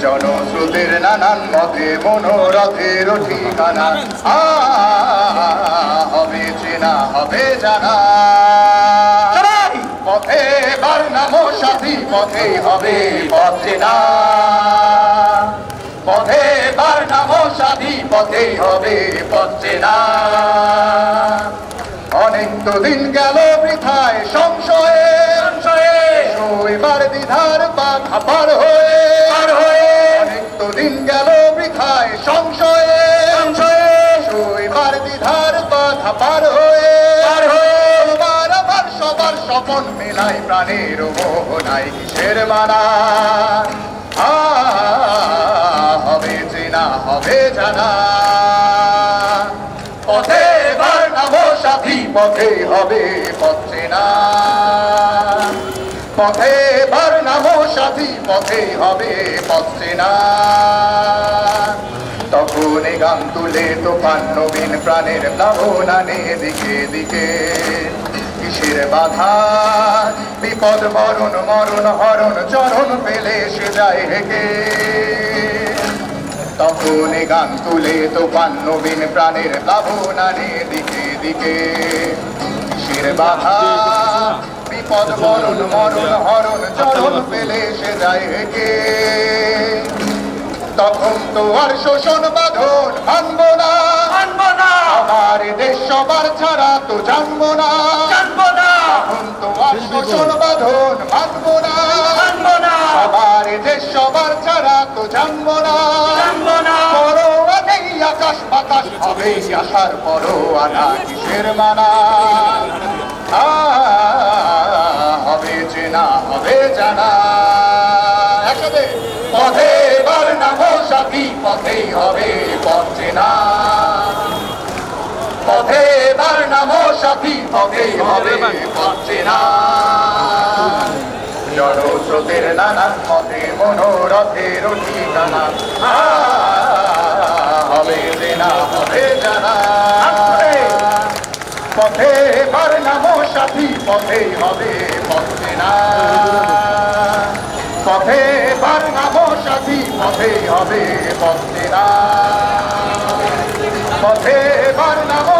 জনশ্রুতির নানান মতে মনোরথের ঠিকানা হবে চেনা হবে জানা পথে বার নামো সাথী পথে হবে পথ চেনা পথে বার নামো সাথী পথে হবে পথ চেনা অনেক তো দিন গেল বৃথায় সংশয়ে শৈবার দ্বিধার বাধা পার হয়ে অনেক তো দিন গেল বৃথায় সংশয়ে শৈবার দ্বিধার বাধা পার হয়ে আবার সবার স্বপন মেলায় প্রাণের মোহনায় কিসের মানা হবে চেনা হবে জানা পথে বার নামো সাথী পথে হবে পথ চেনা পথে বার নামো সাথী পথে হবে পথ চেনা তখন গান তুলে তোফান নবীন প্রাণের প্লাবনানে দিকে দিকে কিসের বাধা বিপদ মরণ মরণ হরণ চরণ পেলে সে যায় হেকে তখন গান তুলে তোফান নবীন প্রাণের প্লাবনানে দিকে দিকে কিসের বাধা বিপদ মরণ মরণ হরণ চরণ পেলে সে যায় হেকে তখন তো আর শোষণ বাঁধন মানবো না আমার দেশ সবার ছাড়া তো জানবো না তখন তো আর শোষণ বাঁধন মানবো না আমার দেশ সবার ছাড়া তো জানবো না পরোয়া নেই আকাশ বাতাস হবে আসার পরোয়ানা কিসের মানা হবে চেনা হবে জানা একসাথে পথে বার নামো সাথী পথেই হবে পথ চেনা পথে বার নামো সাথী পথেই হবে পথ চেনা জনস্রোতের নানান মতে মনোরথের ঠিকানা হবে চেনা হবে জানা পথে বার নামো সাথী পথেই হবে পথ চেনা পথে বার নামো সাথী পথেই হবে পথ চেনা পথে বার নামো